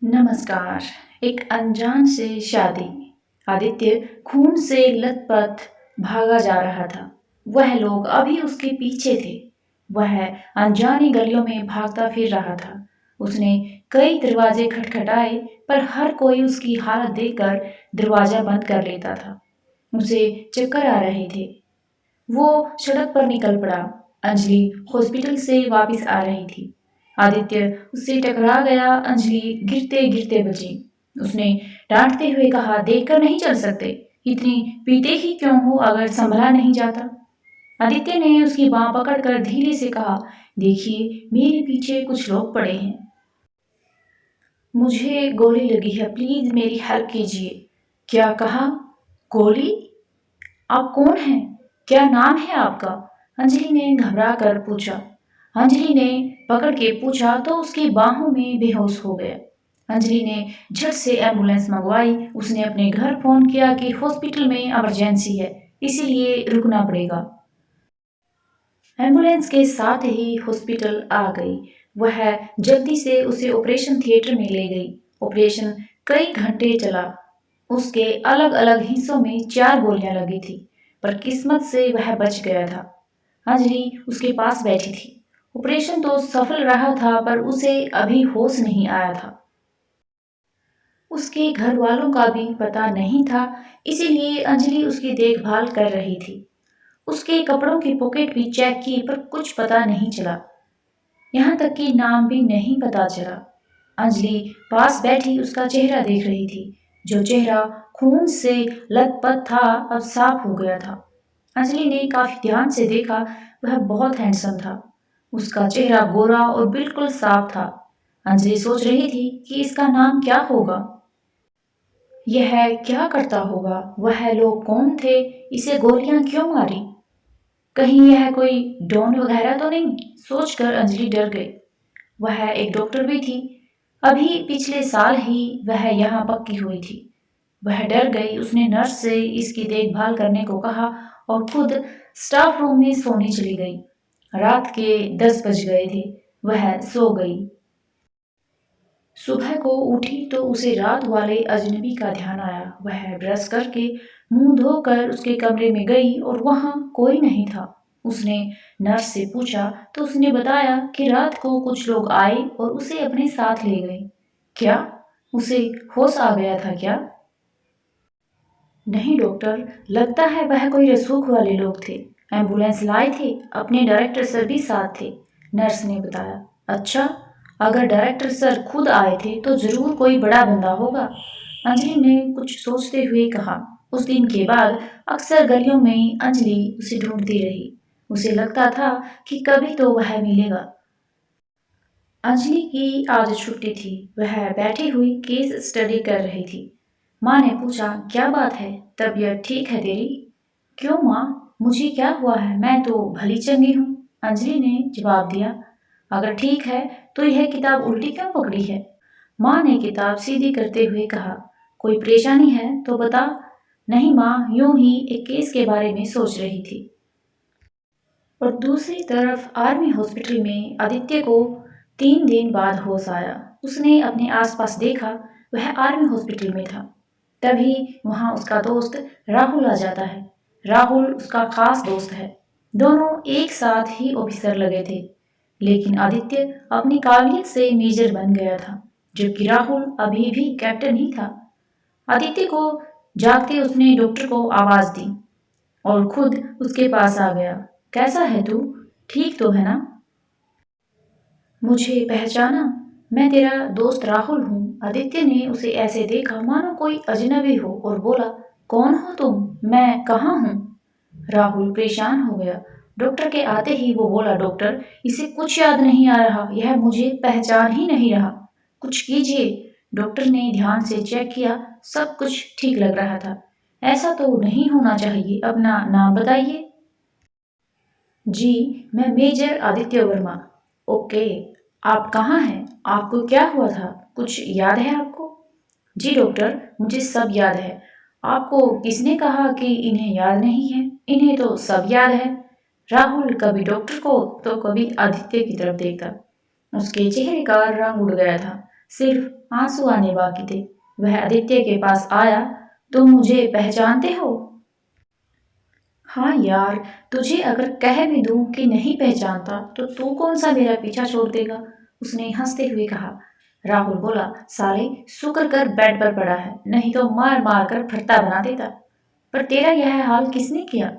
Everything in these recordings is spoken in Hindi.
नमस्कार। एक अनजान से शादी। आदित्य खून से लथपथ भागा जा रहा था। वह लोग अभी उसके पीछे थे। वह अनजानी गलियों में भागता फिर रहा था। उसने कई दरवाजे खटखटाए, पर हर कोई उसकी हालत देखकर दरवाजा बंद कर लेता था। उसे चक्कर आ रहे थे। वो सड़क पर निकल पड़ा। अंजलि हॉस्पिटल से वापस आ रही थी। आदित्य उससे टकरा गया। अंजलि गिरते गिरते बची। उसने डांटते हुए कहा, देखकर नहीं चल सकते? इतनी पीते ही क्यों हो अगर संभला नहीं जाता? आदित्य ने उसकी बांह पकड़कर धीरे से कहा, देखिए, मेरे पीछे कुछ लोग पड़े हैं। मुझे गोली लगी है, प्लीज मेरी हेल्प कीजिए। क्या कहा? गोली? आप कौन हैं? क्या नाम है आपका? अंजलि ने घबरा कर पूछा। अंजलि ने पकड़ के पूछा तो उसकी बाहों में बेहोश हो गया। अंजलि ने झट से एम्बुलेंस मंगवाई। उसने अपने घर फोन किया कि हॉस्पिटल में इमरजेंसी है, इसीलिए रुकना पड़ेगा। एम्बुलेंस के साथ ही हॉस्पिटल आ गई। वह जल्दी से उसे ऑपरेशन थिएटर में ले गई। ऑपरेशन कई घंटे चला। उसके अलग अलग हिस्सों में 4 गोलियां लगी थी, पर किस्मत से वह बच गया था। अंजलि उसके पास बैठी थी। ऑपरेशन तो सफल रहा था, पर उसे अभी होश नहीं आया था। उसके घर वालों का भी पता नहीं था, इसीलिए अंजलि उसकी देखभाल कर रही थी। उसके कपड़ों की पॉकेट भी चेक की, पर कुछ पता नहीं चला। यहाँ तक कि नाम भी नहीं पता चला। अंजलि पास बैठी उसका चेहरा देख रही थी। जो चेहरा खून से लथपथ था, अब साफ हो गया था। अंजलि ने काफी ध्यान से देखा। वह बहुत हैंडसम था। उसका चेहरा गोरा और बिल्कुल साफ था। अंजलि सोच रही थी कि इसका नाम क्या होगा। यह क्या करता होगा? वह लोग कौन थे? इसे गोलियां क्यों मारी? कहीं यह कोई डॉन वगैरह तो नहीं? सोचकर अंजलि डर गई। वह एक डॉक्टर भी थी। अभी पिछले साल ही वह यहाँ पक्की हुई थी। वह डर गई। उसने नर्स से इसकी देखभाल करने को कहा और खुद स्टाफ रूम में सोने चली गई। रात के 10 बज गए थे। वह सो गई। सुबह को उठी तो उसे रात वाले अजनबी का ध्यान आया। वह ब्रश करके मुंह धोकर उसके कमरे में गई और वहां कोई नहीं था। उसने नर्स से पूछा तो उसने बताया कि रात को कुछ लोग आए और उसे अपने साथ ले गए। क्या उसे होश आ गया था क्या? नहीं डॉक्टर, लगता है वह कोई रसूख वाले लोग थे। एम्बुलेंस लाए थे, अपने डायरेक्टर सर भी साथ थे, नर्स ने बताया। अच्छा, अगर डायरेक्टर सर खुद आए थे तो जरूर कोई बड़ा बंदा होगा, अंजलि ने कुछ सोचते हुए कहा। उस दिन के बाद अक्सर गलियों में अंजलि उसे ढूंढती रही। उसे लगता था कि कभी तो वह मिलेगा। अंजलि की आज छुट्टी थी। वह बैठी हुई केस स्टडी कर रही थी। माँ ने पूछा, क्या बात है? तबीयत ठीक है तेरी? क्यों माँ, मुझे क्या हुआ है? मैं तो भली चंगी हूँ, अंजलि ने जवाब दिया। अगर ठीक है तो यह किताब उल्टी क्यों पकड़ी है? माँ ने किताब सीधी करते हुए कहा, कोई परेशानी है तो बता। नहीं माँ, यूं ही एक केस के बारे में सोच रही थी। और दूसरी तरफ आर्मी हॉस्पिटल में आदित्य को 3 दिन बाद होश आया। उसने अपने आसपास देखा। वह आर्मी हॉस्पिटल में था। तभी वहां उसका दोस्त राहुल आ जाता है। राहुल उसका खास दोस्त है। दोनों एक साथ ही ऑफिसर लगे थे। लेकिन आदित्य अपनी काबिलियत से मेजर बन गया था, जबकि राहुल अभी भी कैप्टन ही था। आदित्य को जागते उसने डॉक्टर को आवाज दी और खुद उसके पास आ गया। कैसा है तू? ठीक तो है ना? मुझे पहचाना? मैं तेरा दोस्त राहुल हूँ। आदित्य ने उसे ऐसे देखा मानो कोई अजनबी हो और बोला, कौन हो तुम? मैं कहाँ हूँ? राहुल परेशान हो गया। डॉक्टर के आते ही वो बोला, डॉक्टर, इसे कुछ याद नहीं आ रहा, यह मुझे पहचान ही नहीं रहा, कुछ कीजिए। डॉक्टर ने ध्यान से चेक किया। सब कुछ ठीक लग रहा था। ऐसा तो नहीं होना चाहिए। अपना नाम बताइए। जी, मैं मेजर आदित्य वर्मा। ओके, आप कहाँ हैं? आपको क्या हुआ था? कुछ याद है आपको? जी डॉक्टर, मुझे सब याद है। आपको किसने कहा कि इन्हें याद नहीं है? इन्हें तो सब याद है। राहुल कभी डॉक्टर को तो कभी आदित्य की तरफ देखता। उसके चेहरे का रंग उड़ गया था। सिर्फ आंसू आने बाकी थे। वह आदित्य के पास आया। तुम मुझे पहचानते हो? हाँ यार, तुझे अगर कह भी दूं कि नहीं पहचानता तो तू कौन सा मेरा पीछा छोड़ देगा? उसने हंसते हुए कहा। राहुल बोला, साले शुक्र कर बेड पर पड़ा है, नहीं तो मार मार कर भर्ता बना देता। पर तेरा यह हाल किसने किया?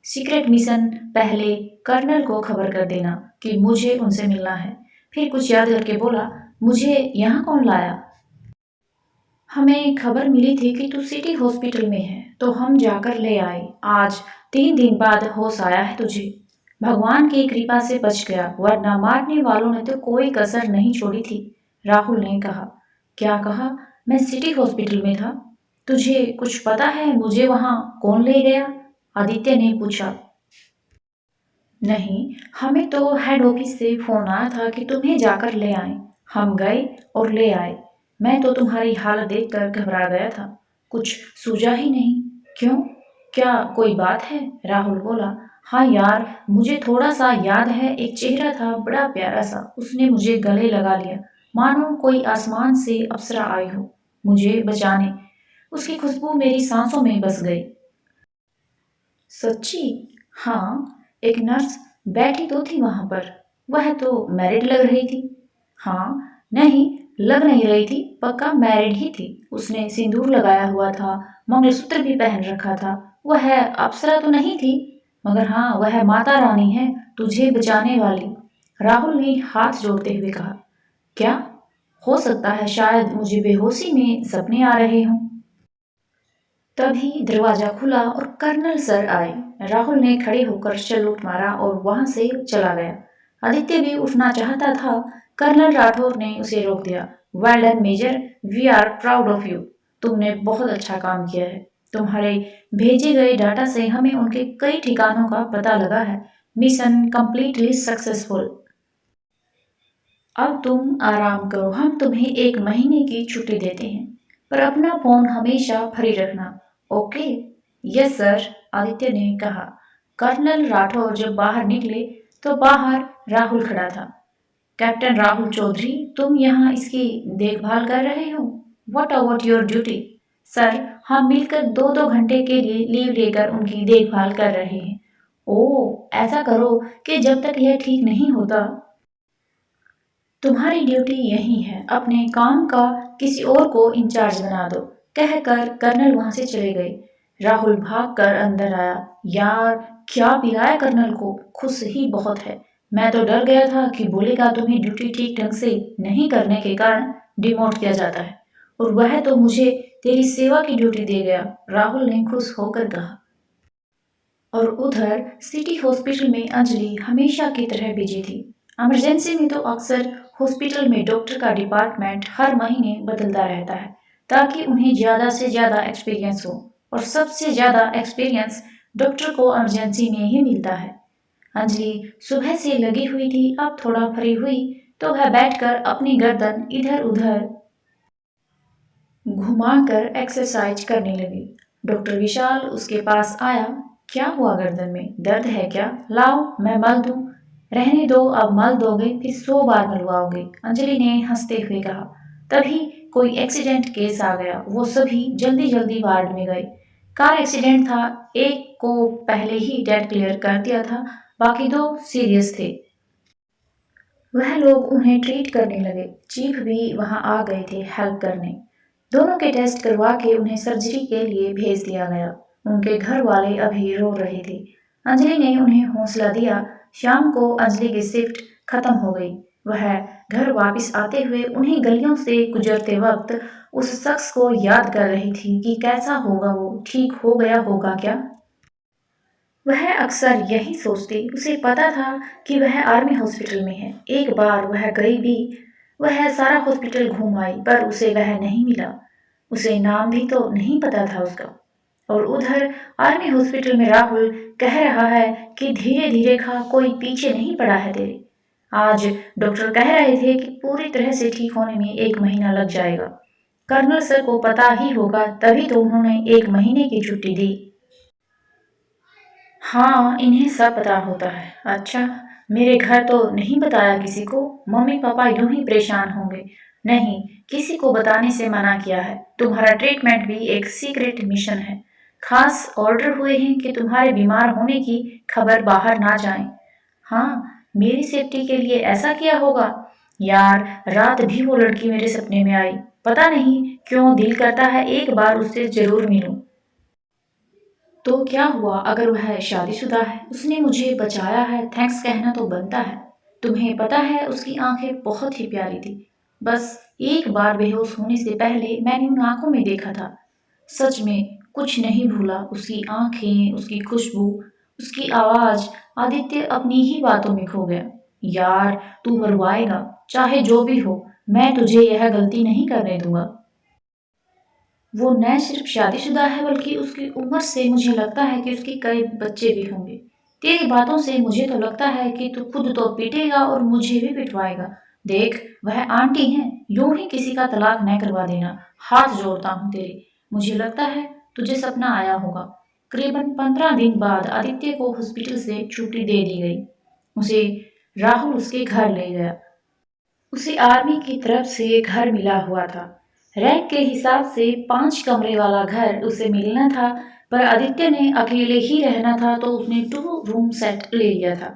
सीक्रेट मिशन पहले कर्नल को खबर कर देना कि मुझे उनसे मिलना है। फिर कुछ याद करके बोला, मुझे यहाँ कौन लाया? हमें खबर मिली थी कि तू सिटी हॉस्पिटल में है, तो हम जाकर ले आए। आज 3 दिन बाद होश आया है तुझे। भगवान की कृपा से बच गया, वरना मारने वालों ने तो कोई कसर नहीं छोड़ी थी। राहुल ने कहा। क्या कहा? मैं सिटी हॉस्पिटल में था? तुझे कुछ पता है मुझे वहां कौन ले गया? आदित्य ने पूछा। नहीं, हमें तो हेड ऑफिस से फोन आया था कि तुम्हें जाकर ले आए। हम गए और ले आए। मैं तो तुम्हारी हालत देखकर घबरा गया था, कुछ सूझा ही नहीं। क्यों, क्या कोई बात है? राहुल बोला। हाँ यार, मुझे थोड़ा सा याद है, एक चेहरा था बड़ा प्यारा सा, उसने मुझे गले लगा लिया, मानो कोई आसमान से अप्सरा आई हो मुझे बचाने। उसकी खुशबू मेरी सांसों में बस गई। सच्ची? हाँ, एक नर्स बैठी तो थी वहां पर। वह तो मैरिड लग रही थी। हाँ, नहीं, लग नहीं रही थी, पक्का मैरिड ही थी। उसने सिंदूर लगाया हुआ था, मंगलसूत्र भी पहन रखा था। वह अप्सरा तो नहीं थी, मगर हाँ, वह माता रानी है, तुझे बचाने वाली। राहुल ने हाथ जोड़ते हुए कहा। क्या? हो सकता है शायद मुझे बेहोशी में सपने आ रहे हों। तभी दरवाजा खुला और कर्नल सर आए। राहुल ने खड़े होकर सैल्यूट मारा और वहां से चला गया। आदित्य भी उठना चाहता था। कर्नल राठौर ने उसे रोक दिया। Well done major, we are proud of you. तुमने बहुत अच्छा काम किया है। तुम्हारे भेजे गए डाटा से हमें उनके कई ठिकानों का पता लगा है। Mission completely successful. अब तुम आराम करो, हम तुम्हें 1 महीने की छुट्टी देते हैं, पर अपना फोन हमेशा फ्री रखना। ओके? यस सर, आदित्य ने कहा। कर्नल राठौर जब बाहर निकले तो बाहर राहुल खड़ा था। कैप्टन राहुल चौधरी, तुम यहाँ इसकी देखभाल कर रहे हो? What about your duty? Sir, हम मिलकर 2-2 घंटे के लिए लीव लेकर उनकी देखभाल कर रहे हैं। ओह, ऐसा करो कि जब तक यह ठीक नहीं होता। तुम्हारी ड्यूटी यही है, अपने काम का किसी और को इंचार्ज बना दो, कहकर कर्नल वहां से चले गए। राहुल भागकर अंदर आया। यार, क्या पिलाया कर्नल को, खुश ही बहुत है। मैं तो डर गया था कि बोलेगा तुम्हें ड्यूटी ठीक ढंग से नहीं करने के कारण डिमोट किया जाता है, और वह तो मुझे तेरी सेवा की ड्यूटी दे गया। राहुल ने खुश होकर कहा। और उधर सिटी हॉस्पिटल में अंजलि हमेशा की तरह बिजी थी। इमरजेंसी में तो अक्सर हॉस्पिटल में डॉक्टर का डिपार्टमेंट हर महीने बदलता रहता है, ताकि उन्हें ज़्यादा से ज़्यादा एक्सपीरियंस हो, और सबसे ज़्यादा एक्सपीरियंस डॉक्टर को इमरजेंसी में ही मिलता है। अंजलि सुबह से लगी हुई थी, अब थोड़ा फ्री हुई तो वह बैठकर अपनी गर्दन इधर उधर घुमाकर एक्सरसाइज करने लगी। डॉक्टर विशाल उसके पास आया। क्या हुआ, गर्दन में दर्द है क्या? लाओ मैं मल दूं। रहने दो, अब मल दोगे फिर 100 बार मलवाओगे, अंजलि ने हंसते हुए कहा। तभी कोई एक्सीडेंट केस आ गया। वो सभी जल्दी जल्दी वार्ड में गए। कार एक्सीडेंट था, एक को पहले ही डेड क्लियर कर दिया था, बाकी 2 सीरियस थे। वह लोग उन्हें ट्रीट करने लगे। चीफ भी वहां आ गए थे हेल्प करने। दोनों के टेस्ट करवा के उन्हें सर्जरी के लिए भेज दिया गया। उनके घर वाले अभी रो रहे थे। अंजलि ने उन्हें हौसला दिया। शाम को अंजलि की शिफ्ट खत्म हो गई। वह घर वापस आते हुए उन्हीं गलियों से गुजरते वक्त उस शख्स को याद कर रही थी कि कैसा होगा वो, ठीक हो गया होगा क्या? वह अक्सर यही सोचती। उसे पता था कि वह आर्मी हॉस्पिटल में है। एक बार वह गई भी। वह सारा हॉस्पिटल घूम आई, पर उसे वह नहीं मिला। उसे नाम भी तो नहीं पता था उसका। और उधर आर्मी हॉस्पिटल में राहुल कह रहा है कि धीरे धीरे खा, कोई पीछे नहीं पड़ा है तेरे। आज डॉक्टर कह रहे थे कि पूरी तरह से ठीक होने में 1 महीना लग जाएगा। कर्नल सर को पता ही होगा, तभी तो उन्होंने 1 महीने की छुट्टी दी। हाँ, इन्हें सब पता होता है। अच्छा, मेरे घर तो नहीं बताया किसी को, मम्मी पापा यूं ही परेशान होंगे। नहीं, किसी को बताने से मना किया है। तुम्हारा ट्रीटमेंट भी एक सीक्रेट मिशन है। खास ऑर्डर हुए हैं कि तुम्हारे बीमार होने की खबर बाहर ना जाए। हाँ, मेरी सेफ्टी के लिए ऐसा किया होगा। यार, रात भी वो लड़की मेरे सपने में आई। पता नहीं क्यों दिल करता है एक बार उससे जरूर मिलूं। तो क्या हुआ अगर वह शादीशुदा है? उसने मुझे बचाया है, थैंक्स कहना तो बनता है। तुम्हें पता है उसकी आंखें बहुत ही प्यारी थी। बस एक बार बेहोश होने से पहले मैंने उन आंखों में देखा था। सच में कुछ नहीं भूला, उसकी आंखें, उसकी खुशबू, उसकी आवाज। आदित्य अपनी ही बातों में खो गया। यार, तू मरवाएगा, चाहे जो भी हो। मैं तुझे यह गलती नहीं करने दूंगा। वो न सिर्फ शादीशुदा है बल्कि उसकी उम्र से मुझे लगता है कि उसके कई बच्चे भी होंगे। तेरी बातों से मुझे तो लगता है कि तू खुद तो पीटेगा और मुझे भी पिटवाएगा। देख, वह आंटी है, यूं ही किसी का तलाक न करवा देना। हाथ जोड़ता हूँ तेरे। मुझे लगता है तुझे सपना आया होगा। करीबन 15 दिन बाद आदित्य को हॉस्पिटल से छुट्टी दे दी गई। उसे राहुल उसके घर ले गया। उसे आर्मी की तरफ से घर मिला हुआ था। रैंक के हिसाब से 5 कमरे वाला घर उसे मिलना था, पर आदित्य ने अकेले ही रहना था तो उसने 2 रूम सेट ले लिया था,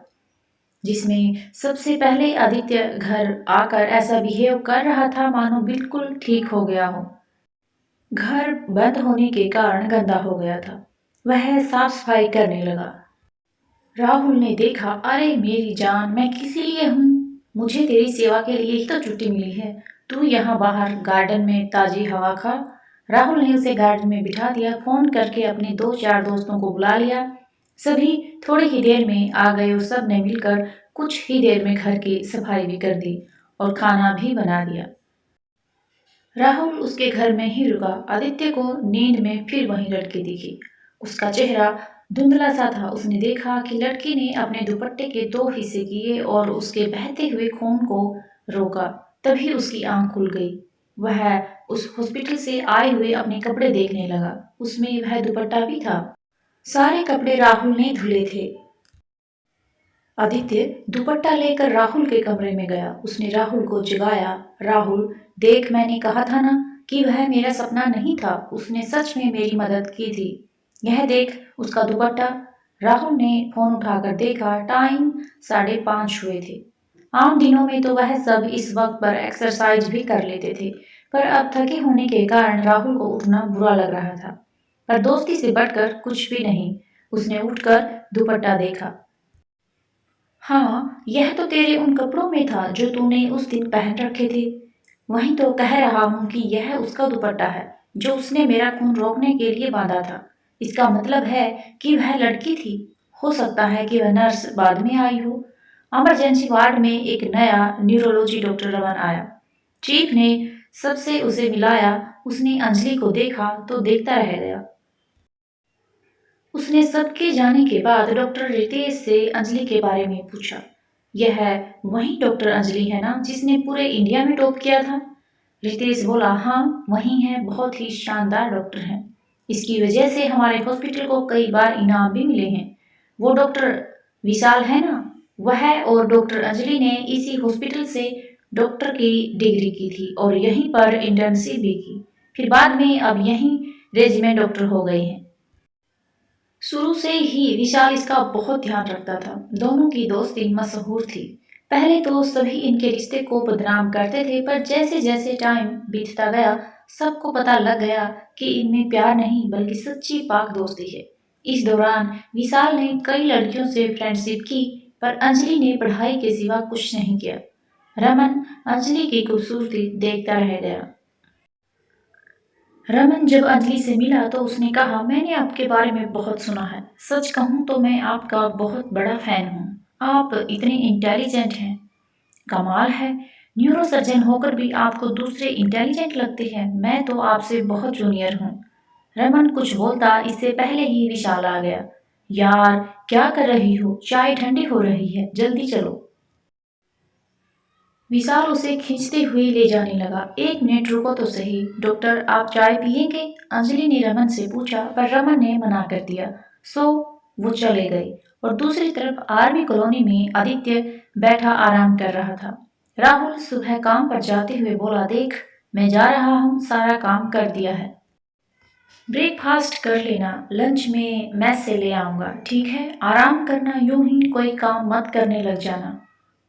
जिसमें सबसे पहले आदित्य घर आकर ऐसा बिहेव कर रहा था मानो बिल्कुल ठीक हो गया हो। घर बंद होने के कारण गंदा हो गया था। वह साफ सफाई करने लगा। राहुल ने देखा, अरे मेरी जान, मैं किसी लिए हूँ? मुझे तेरी सेवा के लिए ही तो छुट्टी मिली है। तू यहाँ बाहर गार्डन में ताजी हवा खा। राहुल ने उसे गार्डन में बिठा दिया, फोन करके अपने 2-4 दोस्तों को बुला लिया। सभी थोड़ी ही देर में आ गए और सब ने मिलकर कुछ ही देर में घर की सफाई भी कर दी और खाना भी बना दिया। राहुल उसके घर में ही रुका। आदित्य को नींद में फिर वही लड़की दिखी। उसका चेहरा धुंधला सा था। उसने देखा कि लड़की ने अपने दुपट्टे के 2 हिस्से किए और उसके बहते हुए खून को रोका। तभी उसकी आंख खुल गई। वह उस हॉस्पिटल से आए हुए अपने कपड़े देखने लगा। उसमें वह दुपट्टा भी था। सारे कपड़े राहुल ने धुले थे। आदित्य दुपट्टा लेकर राहुल के कमरे में गया। उसने राहुल को जगाया। राहुल, देख, मैंने कहा था ना कि वह मेरा सपना नहीं था। उसने सच में मेरी मदद की थी। यह देख उसका दुपट्टा। राहुल ने फोन उठाकर देखा। टाइम 5:30 हुए थे। आम दिनों में तो वह सब इस वक्त पर एक्सरसाइज भी कर लेते थे, पर अब थके होने के कारण राहुल को उठना बुरा लग रहा था। पर दोस्ती से बढ़कर कुछ भी नहीं। उसने उठकर दुपट्टा देखा। हाँ, यह तो तेरे उन कपड़ों में था जो तूने उस दिन पहन रखे थे। वही तो कह रहा हूँ कि यह उसका दुपट्टा है जो उसने मेरा खून रोकने के लिए बांधा था। इसका मतलब है कि वह लड़की थी। हो सकता है कि वह नर्स बाद में आई हो। इमरजेंसी वार्ड में एक नया न्यूरोलॉजी डॉक्टर रमन आया। चीफ ने सबसे उसे मिलाया। उसने अंजलि को देखा तो देखता रह गया। उसने सबके जाने के बाद डॉक्टर रितेश से अंजलि के बारे में पूछा। यह वही डॉक्टर अंजलि है ना जिसने पूरे इंडिया में टॉप किया था? रितेश बोला, हाँ वही है, बहुत ही शानदार डॉक्टर हैं। इसकी वजह से हमारे हॉस्पिटल को कई बार इनाम भी मिले हैं। वो डॉक्टर विशाल है ना, वह और डॉक्टर अंजलि ने इसी हॉस्पिटल से डॉक्टर की डिग्री की थी और यहीं पर इंटर्नशिप भी की। फिर बाद में अब यहीं रेजिमेंट डॉक्टर हो गए हैं। शुरू से ही विशाल इसका बहुत ध्यान रखता था। दोनों की दोस्ती मशहूर थी। पहले तो सभी इनके रिश्ते को बदनाम करते थे, पर जैसे जैसे टाइम बीतता गया सबको पता लग गया कि इनमें प्यार नहीं बल्कि सच्ची पाक दोस्ती है। इस दौरान विशाल ने कई लड़कियों से फ्रेंडशिप की, पर अंजलि ने पढ़ाई के सिवा कुछ नहीं किया। रमन अंजलि की खूबसूरती देखता रह गया। रमन जब अंजलि से मिला तो उसने कहा, मैंने आपके बारे में बहुत सुना है। सच कहूँ तो मैं आपका बहुत बड़ा फैन हूँ। आप इतने इंटेलिजेंट हैं। कमाल है, न्यूरो सर्जन होकर भी आपको दूसरे इंटेलिजेंट लगते हैं। मैं तो आपसे बहुत जूनियर हूँ। रमन कुछ बोलता इससे पहले ही विशाल आ गया। यार, क्या कर रही हो? चाय ठंडी हो रही है, जल्दी चलो। विशाल उसे खींचते हुए ले जाने लगा। 1 मिनट रुको तो सही। डॉक्टर, आप चाय पियेंगे? अंजलि ने रमन से पूछा, पर रमन ने मना कर दिया। सो वो चले गए और दूसरी तरफ आर्मी कॉलोनी में आदित्य बैठा आराम कर रहा था। राहुल सुबह काम पर जाते हुए बोला, देख मैं जा रहा हूँ, सारा काम कर दिया है। ब्रेकफास्ट कर लेना, लंच में मैस से ले आऊँगा, ठीक है? आराम करना, यूं ही कोई काम मत करने लग जाना।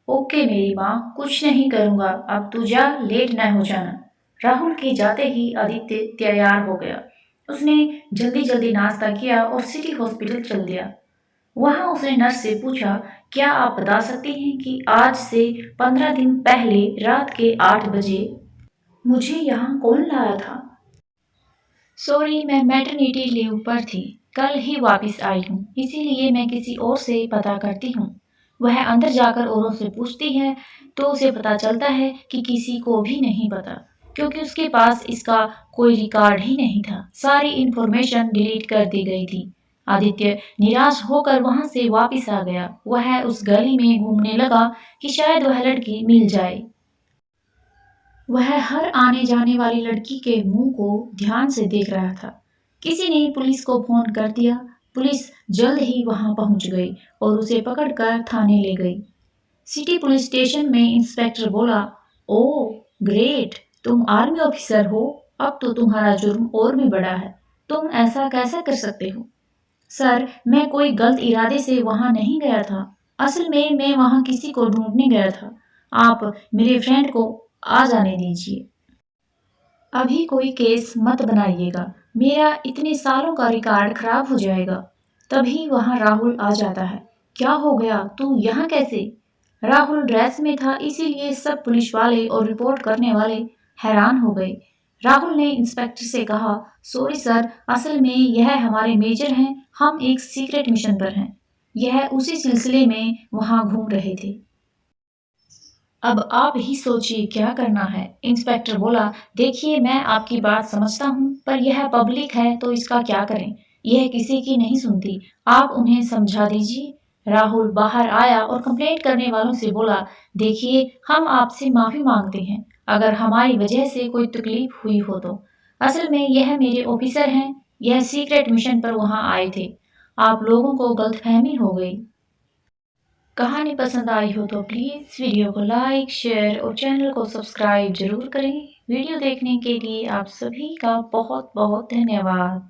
ओके मेरी माँ, कुछ नहीं करूँगा, अब तू जा, लेट न हो जाना। राहुल के जाते ही आदित्य तैयार हो गया। उसने जल्दी जल्दी नाश्ता किया और सिटी हॉस्पिटल चल दिया। वहाँ उसने नर्स से पूछा, क्या आप बता सकती हैं कि आज से 15 दिन पहले रात के 8 बजे मुझे यहाँ कौन लाया था? सॉरी, मैं मैटरनिटी लीव पर थी, कल ही वापस आई हूँ, इसीलिए मैं किसी और से पता करती हूँ। वह अंदर जाकर औरों से पूछती है तो उसे पता चलता है कि किसी को भी नहीं पता, क्योंकि उसके पास इसका कोई रिकॉर्ड ही नहीं था। सारी इन्फॉर्मेशन डिलीट कर दी गई थी। आदित्य निराश होकर वहां से वापस आ गया। वह उस गली में घूमने लगा कि शायद वह लड़की मिल जाए। वह हर आने जाने वाली लड़की के मुंह को ध्यान से देख रहा था। किसी ने पुलिस को फोन कर दिया। पुलिस जल्द ही वहां पहुंच गई और उसे पकड़कर थाने ले गई। सिटी पुलिस स्टेशन में इंस्पेक्टर बोला, ओह ग्रेट, तुम आर्मी ऑफिसर हो, अब तो तुम्हारा जुर्म और भी बड़ा है। तुम ऐसा कैसे कर सकते हो? सर, मैं कोई गलत इरादे से वहां नहीं गया था। असल में मैं वहां किसी को ढूंढने गया था। आप मेरे फ्रेंड को आ जाने दीजिए। अभी कोई केस मत बनाइएगा, मेरा इतने सालों का रिकॉर्ड खराब हो जाएगा। तभी वहां राहुल आ जाता है। क्या हो गया, तू यहाँ कैसे? राहुल ड्रेस में था, इसीलिए सब पुलिस वाले और रिपोर्ट करने वाले हैरान हो गए। राहुल ने इंस्पेक्टर से कहा, सॉरी सर, असल में यह हमारे मेजर हैं, हम एक सीक्रेट मिशन पर हैं। यह उसी सिलसिले में वहां घूम रहे थे। अब आप ही सोचिए क्या करना है। इंस्पेक्टर बोला, देखिए मैं आपकी बात समझता हूँ, पर यह पब्लिक है तो इसका क्या करें? यह किसी की नहीं सुनती, आप उन्हें समझा दीजिए। राहुल बाहर आया और कंप्लेंट करने वालों से बोला, देखिए हम आपसे माफी मांगते हैं अगर हमारी वजह से कोई तकलीफ हुई हो तो। असल में यह मेरे ऑफिसर हैं, यह सीक्रेट मिशन पर वहाँ आए थे। आप लोगों को गलतफहमी हो गई। कहानी पसंद आई हो तो प्लीज़ वीडियो को लाइक, शेयर और चैनल को सब्सक्राइब जरूर करें। वीडियो देखने के लिए आप सभी का बहुत बहुत धन्यवाद।